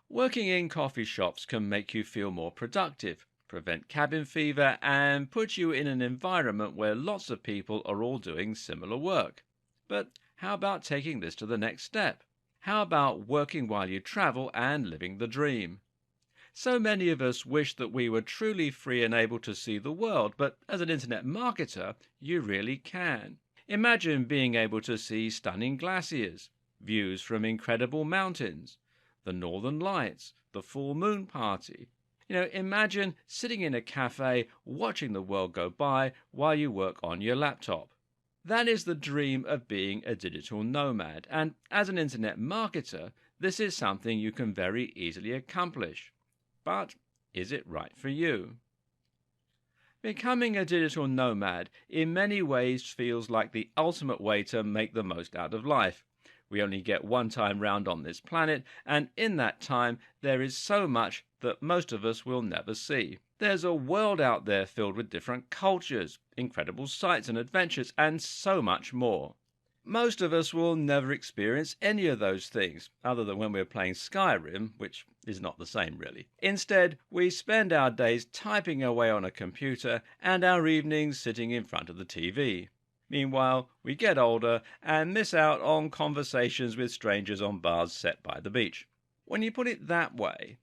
Working in coffee shops can make you feel more productive, prevent cabin fever, and put you in an environment where lots of people are all doing similar work. But how about taking this to the next step? How about working while you travel and living the dream? So many of us wish that we were truly free and able to see the world, but as an internet marketer, you really can. Imagine being able to see stunning glaciers, views from incredible mountains, the northern lights, the full moon party. Imagine sitting in a cafe watching the world go by while you work on your laptop. That is the dream of being a digital nomad, and as an internet marketer, this is something you can very easily accomplish. But is it right for you? Becoming a digital nomad in many ways feels like the ultimate way to make the most out of life. We only get one time round on this planet, and in that time there is so much that most of us will never see. There's a world out there filled with different cultures, incredible sights and adventures, and so much more. Most of us will never experience any of those things, other than when we're playing Skyrim, which is not the same really. Instead, we spend our days typing away on a computer and our evenings sitting in front of the TV. Meanwhile, we get older and miss out on conversations with strangers on bars set by the beach. When you put it that way,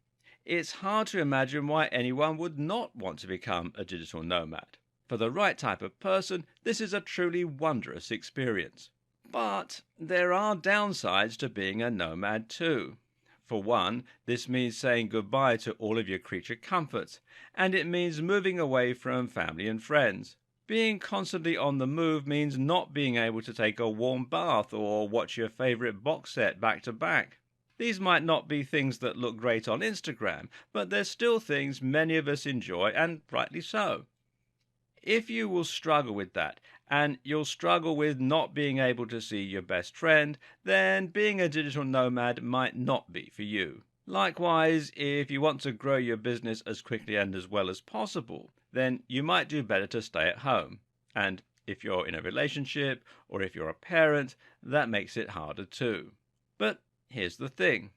it's hard to imagine why anyone would not want to become a digital nomad. For the right type of person, this is a truly wondrous experience. But there are downsides to being a nomad too. For one, this means saying goodbye to all of your creature comforts, and it means moving away from family and friends. Being constantly on the move means not being able to take a warm bath or watch your favorite box set back to back. These might not be things that look great on Instagram, but they're still things many of us enjoy, and rightly so. If you will struggle with that, and you'll struggle with not being able to see your best friend, then being a digital nomad might not be for you. Likewise, if you want to grow your business as quickly and as well as possible, then you might do better to stay at home. And if you're in a relationship, or if you're a parent, that makes it harder too. But here's the thing.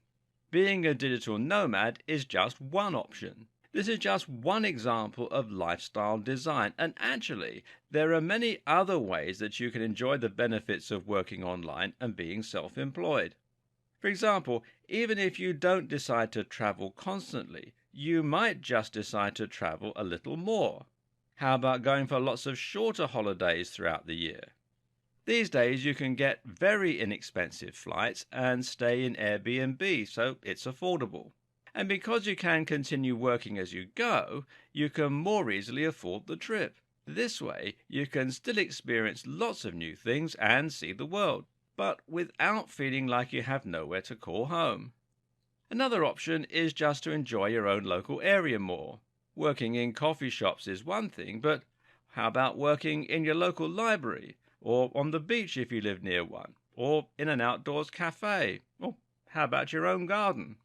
Being a digital nomad is just one option. This is just one example of lifestyle design, and actually, there are many other ways that you can enjoy the benefits of working online and being self-employed. For example, even if you don't decide to travel constantly, you might just decide to travel a little more. How about going for lots of shorter holidays throughout the year? These days you can get very inexpensive flights and stay in Airbnb, so it's affordable. And because you can continue working as you go, you can more easily afford the trip. This way, you can still experience lots of new things and see the world, but without feeling like you have nowhere to call home. Another option is just to enjoy your own local area more. Working in coffee shops is one thing, but how about working in your local library, or on the beach if you live near one, or in an outdoors cafe, or how about your own garden?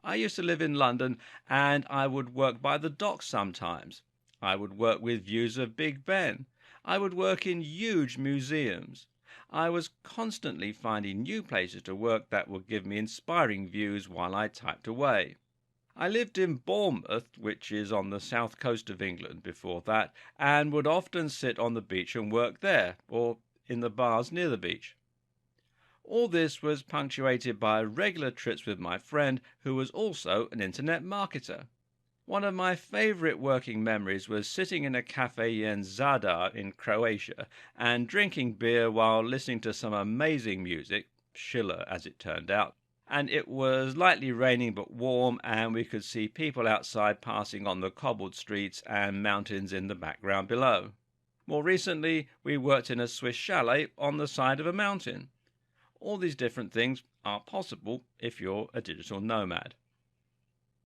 I used to live in London, and I would work by the docks sometimes. I would work with views of Big Ben. I would work in huge museums. I was constantly finding new places to work that would give me inspiring views while I typed away. I lived in Bournemouth, which is on the south coast of England before that, and would often sit on the beach and work there, or in the bars near the beach. All this was punctuated by regular trips with my friend, who was also an internet marketer. One of my favorite working memories was sitting in a cafe in Zadar in Croatia and drinking beer while listening to some amazing music, Schiller as it turned out. And it was lightly raining but warm, and we could see people outside passing on the cobbled streets and mountains in the background below. More recently, we worked in a Swiss chalet on the side of a mountain. All these different things are possible if you're a digital nomad.